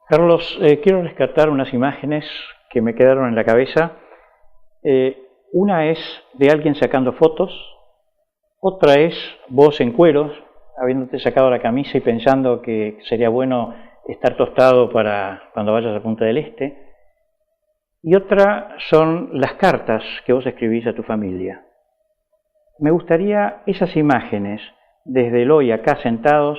Carlos, quiero rescatar unas imágenes que me quedaron en la cabeza. Una es de alguien sacando fotos, otra es vos en cueros, habiéndote sacado la camisa y pensando que sería bueno estar tostado para cuando vayas a Punta del Este. Y otra son las cartas que vos escribís a tu familia. Me gustaría esas imágenes, desde el hoy acá sentados,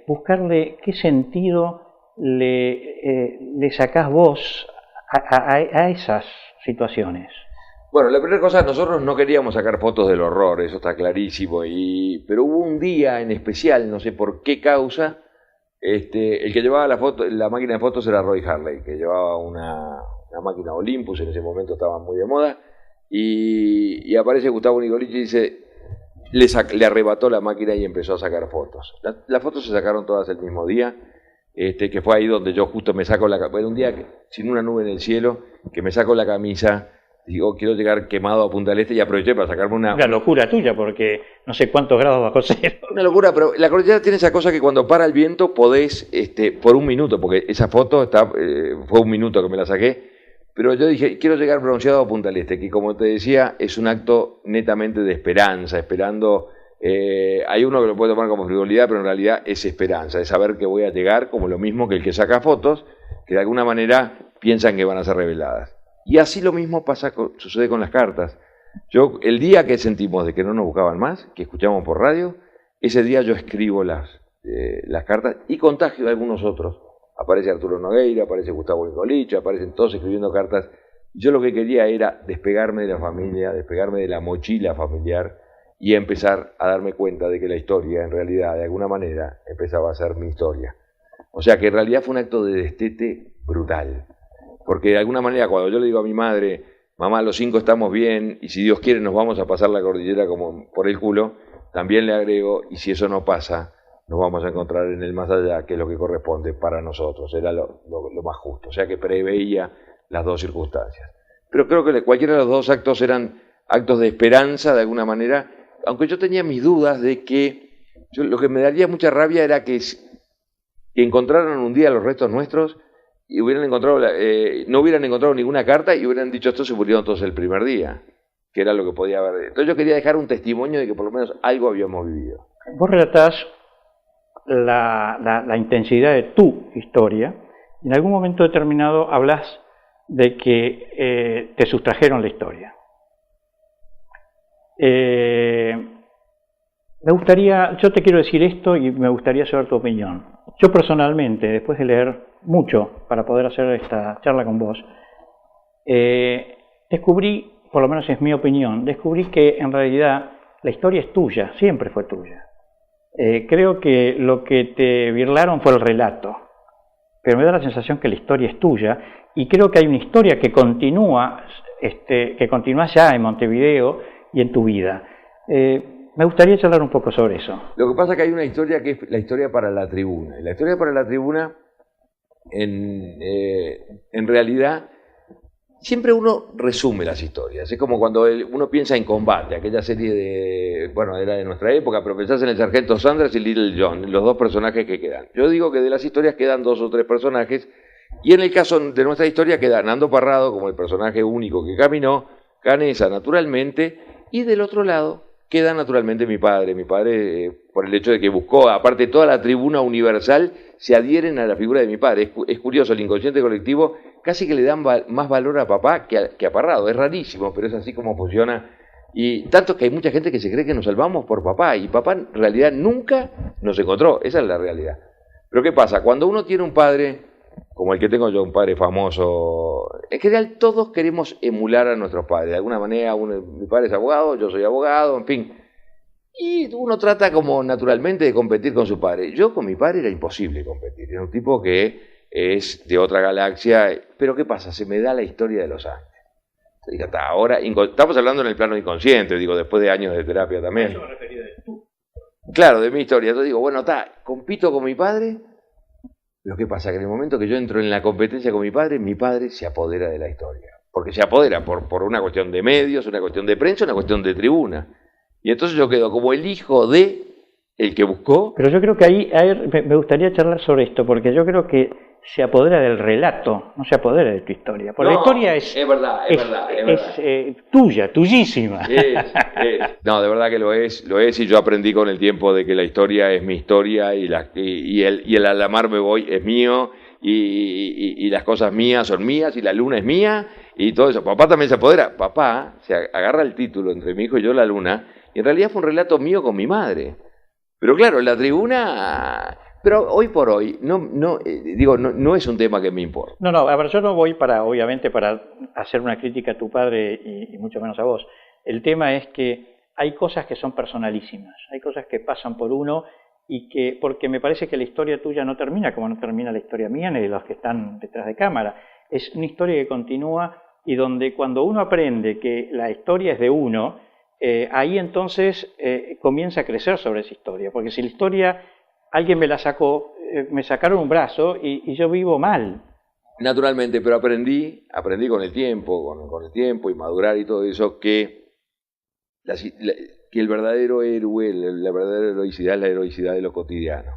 buscarle qué sentido le sacás vos a esas situaciones. Bueno, la primera cosa, nosotros no queríamos sacar fotos del horror, eso está clarísimo, pero hubo un día en especial, no sé por qué causa, el que llevaba la máquina de fotos era Roy Harley, que llevaba una máquina Olympus, en ese momento estaba muy de moda, y aparece Gustavo Nicolich y dice, le arrebató la máquina y empezó a sacar fotos. Las fotos se sacaron todas el mismo día, que fue ahí donde yo justo me saco bueno, un día sin una nube en el cielo, que me saco la camisa. Digo, quiero llegar quemado a Punta del Este y aproveché para sacarme una locura tuya, porque no sé cuántos grados bajo cero. Una locura, pero la cordillera tiene esa cosa que cuando para el viento podés, por un minuto, porque esa foto fue un minuto que me la saqué, pero yo dije, quiero llegar bronceado a Punta del Este, que como te decía, es un acto netamente de esperanza, esperando. Hay uno que lo puede tomar como frivolidad, pero en realidad es esperanza, es saber que voy a llegar, como lo mismo que el que saca fotos, que de alguna manera piensan que van a ser reveladas. Y así lo mismo sucede con las cartas. El día que sentimos de que no nos buscaban más, que escuchamos por radio, ese día yo escribo las cartas y contagio a algunos otros. Aparece Arturo Nogueira, aparece Gustavo Nicolich, aparecen todos escribiendo cartas. Yo lo que quería era despegarme de la familia, despegarme de la mochila familiar y empezar a darme cuenta de que la historia, en realidad, de alguna manera, empezaba a ser mi historia. O sea que en realidad fue un acto de destete brutal. Porque de alguna manera cuando yo le digo a mi madre, mamá, los 5 estamos bien y si Dios quiere nos vamos a pasar la cordillera como por el culo, también le agrego, y si eso no pasa, nos vamos a encontrar en el más allá, que es lo que corresponde para nosotros, era lo más justo. O sea que preveía las dos circunstancias. Pero creo que cualquiera de los dos actos eran actos de esperanza de alguna manera, aunque yo tenía mis dudas de que lo que me daría mucha rabia era que encontraran un día los restos nuestros y no hubieran encontrado ninguna carta y hubieran dicho esto se murieron todos el primer día, que era lo que podía haber. Entonces yo quería dejar un testimonio de que por lo menos algo habíamos vivido. Vos relatás la intensidad de tu historia y en algún momento determinado hablas de que te sustrajeron la historia. Yo te quiero decir esto y me gustaría saber tu opinión. Yo personalmente, después de leer mucho para poder hacer esta charla con vos, descubrí, por lo menos es mi opinión, descubrí que en realidad la historia es tuya, siempre fue tuya. Creo que lo que te birlaron fue el relato, pero me da la sensación que la historia es tuya y creo que hay una historia que continúa ya en Montevideo y en tu vida. Me gustaría charlar un poco sobre eso. Lo que pasa es que hay una historia que es la historia para la tribuna. Y la historia para la tribuna, en realidad, siempre uno resume las historias. Es como cuando uno piensa en Combate, aquella serie era de nuestra época, pero pensás en el Sargento Sanders y Little John, los dos personajes que quedan. Yo digo que de las historias quedan 2 o 3 personajes, y en el caso de nuestra historia queda Nando Parrado como el personaje único que caminó, Canessa naturalmente, y del otro lado queda naturalmente mi padre, por el hecho de que buscó, aparte toda la tribuna universal, se adhieren a la figura de mi padre. Es curioso, el inconsciente colectivo casi que le dan más valor a papá que a Parrado, es rarísimo, pero es así como funciona. Y tanto que hay mucha gente que se cree que nos salvamos por papá, y papá en realidad nunca nos encontró, esa es la realidad. Pero ¿qué pasa? Cuando uno tiene un padre, como el que tengo yo, un padre famoso, en general todos queremos emular a nuestros padres, de alguna manera, mi padre es abogado, yo soy abogado, en fin. Y uno trata como naturalmente de competir con su padre. Yo con mi padre era imposible competir, era un tipo que es de otra galaxia, pero ¿qué pasa? Se me da la historia de los Andes. Digo, hasta ahora, estamos hablando en el plano inconsciente, digo, después de años de terapia también. Eso me refería de tú. Claro, de mi historia. Entonces digo, bueno, compito con mi padre. Lo que pasa es que en el momento que yo entro en la competencia con mi padre se apodera de la historia. Porque se apodera por una cuestión de medios, una cuestión de prensa, una cuestión de tribuna. Y entonces yo quedo como el hijo de el que buscó. Pero yo creo que ahí me gustaría charlar sobre esto, porque yo creo que se apodera del relato, no se apodera de tu historia. Porque no, la historia es tuya, tuyísima. No, de verdad que lo es, y yo aprendí con el tiempo de que la historia es mi historia y el al amar me voy es mío y las cosas mías son mías y la luna es mía y todo eso. Papá también se apodera. Papá se agarra el título entre mi hijo y yo, la luna, y en realidad fue un relato mío con mi madre. Pero claro, en la tribuna... Pero hoy por hoy, no es un tema que me importa. No, a ver, yo no voy obviamente para hacer una crítica a tu padre y mucho menos a vos. El tema es que hay cosas que son personalísimas, hay cosas que pasan por uno porque me parece que la historia tuya no termina como no termina la historia mía ni de los que están detrás de cámara. Es una historia que continúa y donde cuando uno aprende que la historia es de uno, ahí entonces comienza a crecer sobre esa historia, porque si la historia... Alguien me la sacó, me sacaron un brazo y yo vivo mal. Naturalmente, pero aprendí con el tiempo y madurar y todo eso, que el verdadero héroe, la verdadera heroicidad es la heroicidad de lo cotidiano.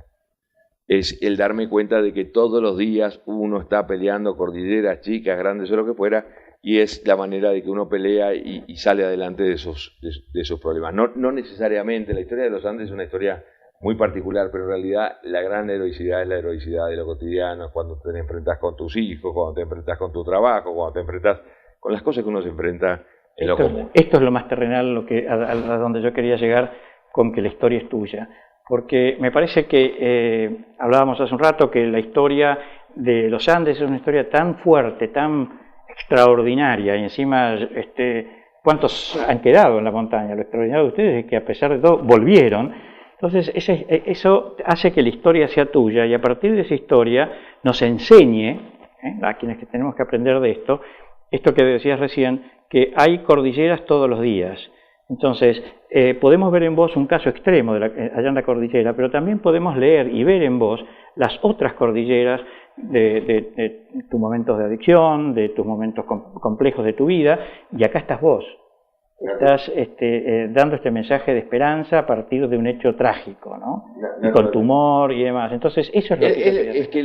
Es el darme cuenta de que todos los días uno está peleando cordilleras, chicas, grandes o lo que fuera, y es la manera de que uno pelea y sale adelante de esos problemas. No necesariamente, la historia de los Andes es una historia muy particular, pero en realidad la gran heroicidad es la heroicidad de lo cotidiano, cuando te enfrentas con tus hijos, cuando te enfrentas con tu trabajo, cuando te enfrentas con las cosas que uno se enfrenta en lo común. Esto es lo más terrenal, a donde yo quería llegar con que la historia es tuya, porque me parece que hablábamos hace un rato que la historia de los Andes es una historia tan fuerte, tan extraordinaria, y encima ¿cuántos han quedado en la montaña? Lo extraordinario de ustedes es que a pesar de todo volvieron. Entonces eso hace que la historia sea tuya y a partir de esa historia nos enseñe, a quienes que tenemos que aprender de esto que decías recién, que hay cordilleras todos los días. Entonces podemos ver en vos un caso extremo allá en la cordillera, pero también podemos leer y ver en vos las otras cordilleras de tus momentos de adicción, de tus momentos complejos de tu vida, y acá estás vos. Estás dando este mensaje de esperanza a partir de un hecho trágico, ¿no? Y con tu humor y demás. Entonces, eso es lo que... Es que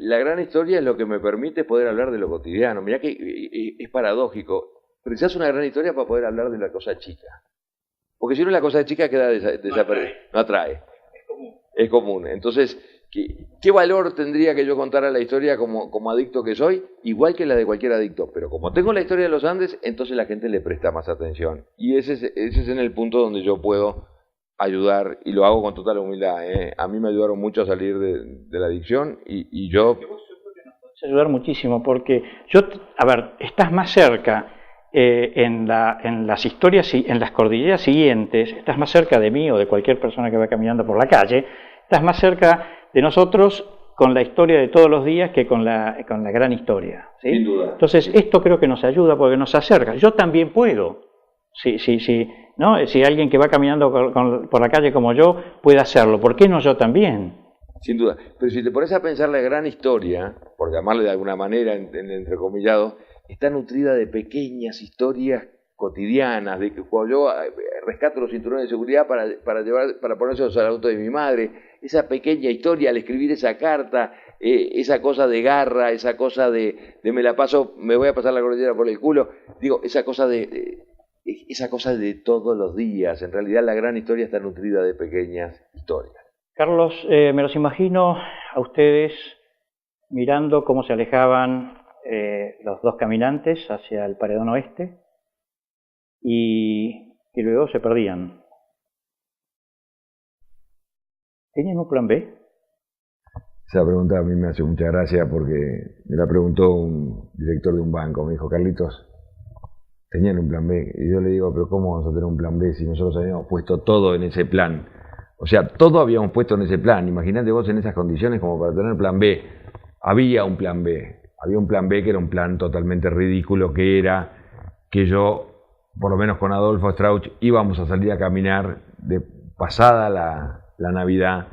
la gran historia es lo que me permite poder hablar de lo cotidiano. Mirá que es paradójico. Precisás una gran historia para poder hablar de la cosa chica. Porque si no, la cosa chica queda desaparecida. No atrae. Es común. Entonces, ¿qué valor tendría que yo contara la historia como adicto que soy? Igual que la de cualquier adicto. Pero como tengo la historia de los Andes, entonces la gente le presta más atención. Y ese es en el punto donde yo puedo ayudar, y lo hago con total humildad. A mí me ayudaron mucho a salir de la adicción y yo... Ayudar muchísimo, porque estás más cerca en las historias, en las cordilleras siguientes, estás más cerca de mí o de cualquier persona que va caminando por la calle, estás más cerca de nosotros con la historia de todos los días que con la gran historia, ¿sí? Sin duda. Entonces esto creo que nos ayuda porque nos acerca. Yo también puedo, ¿no? Si alguien que va caminando por la calle como yo puede hacerlo, ¿por qué no yo también? Sin duda, pero si te pones a pensar, la gran historia, por llamarle de alguna manera, en entrecomillado, está nutrida de pequeñas historias cotidianas, de que cuando yo rescato los cinturones de seguridad para ponérselos al auto de mi madre, esa pequeña historia al escribir esa carta, esa cosa de garra, esa cosa de me voy a pasar la cordillera por el culo, digo, esa cosa de todos los días. En realidad la gran historia está nutrida de pequeñas historias. Carlos, me los imagino a ustedes mirando cómo se alejaban los dos caminantes hacia el paredón oeste y luego se perdían. ¿Tenían un plan B? Esa pregunta a mí me hace mucha gracia porque me la preguntó un director de un banco. Me dijo, Carlitos, ¿tenían un plan B? Y yo le digo, pero ¿cómo vamos a tener un plan B si nosotros habíamos puesto todo en ese plan? O sea, todo habíamos puesto en ese plan. Imagínate vos en esas condiciones como para tener plan B. Había un plan B. Había un plan B que era un plan totalmente ridículo, que era que yo, por lo menos con Adolfo Strauch, íbamos a salir a caminar de pasada la Navidad,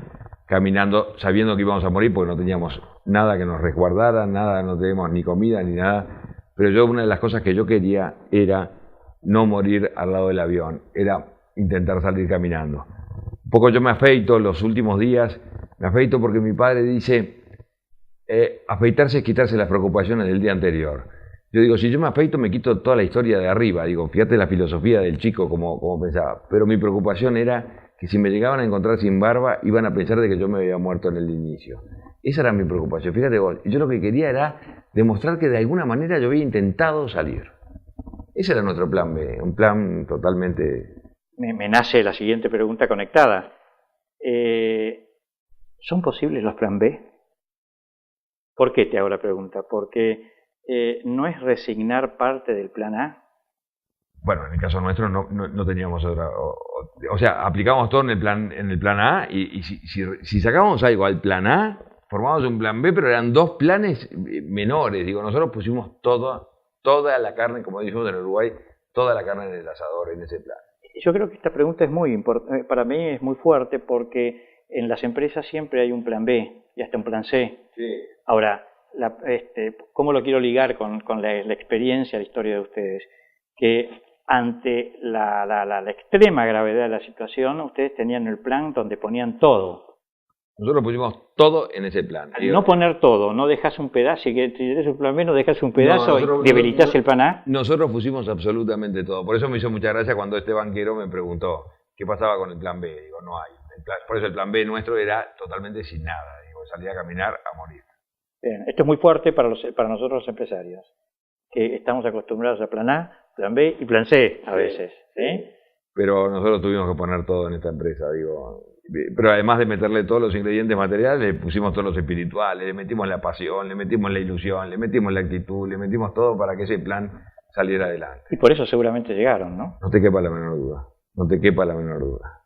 caminando, sabiendo que íbamos a morir porque no teníamos nada que nos resguardara, nada, no teníamos ni comida ni nada. Pero yo, una de las cosas que yo quería era no morir al lado del avión, era intentar salir caminando. Un poco yo me afeito los últimos días, me afeito porque mi padre dice, Afeitarse es quitarse las preocupaciones del día anterior. Yo digo, si yo me afeito me quito toda la historia de arriba. Digo, fíjate la filosofía del chico como pensaba. Pero mi preocupación era que si me llegaban a encontrar sin barba, iban a pensar de que yo me había muerto en el inicio. Esa era mi preocupación, fíjate vos. Yo lo que quería era demostrar que de alguna manera yo había intentado salir. Ese era nuestro plan B, un plan totalmente... Me nace la siguiente pregunta conectada. ¿Son posibles los plan B? ¿Por qué te hago la pregunta? Porque no es resignar parte del plan A. Bueno, en el caso nuestro no teníamos otra... O sea, aplicábamos todo en el plan A y si sacábamos algo al plan A, formábamos un plan B, pero eran dos planes menores. Digo, nosotros pusimos toda la carne, como decimos en Uruguay, toda la carne en el asador, en ese plan. Yo creo que esta pregunta es muy importante, para mí es muy fuerte, porque en las empresas siempre hay un plan B y hasta un plan C. Sí. Ahora, ¿cómo lo quiero ligar con la experiencia, la historia de ustedes? Que ante la extrema gravedad de la situación, ustedes tenían el plan donde ponían todo. Nosotros pusimos todo en ese plan. Al no poner todo, no dejas un pedazo, si tienes un plan B, no dejas un pedazo y debilitas el plan A. Nosotros pusimos absolutamente todo. Por eso me hizo mucha gracia cuando este banquero me preguntó qué pasaba con el plan B. Digo, no hay. Por eso el plan B nuestro era totalmente sin nada. Digo, salía a caminar a morir. Bien, esto es muy fuerte para nosotros los empresarios, que estamos acostumbrados a plan A, plan B y plan C a veces. ¿Sí? Pero nosotros tuvimos que poner todo en esta empresa, digo. Pero además de meterle todos los ingredientes materiales, le pusimos todos los espirituales, le metimos la pasión, le metimos la ilusión, le metimos la actitud, le metimos todo para que ese plan saliera adelante. Y por eso seguramente llegaron, ¿no? No te quepa la menor duda, no te quepa la menor duda.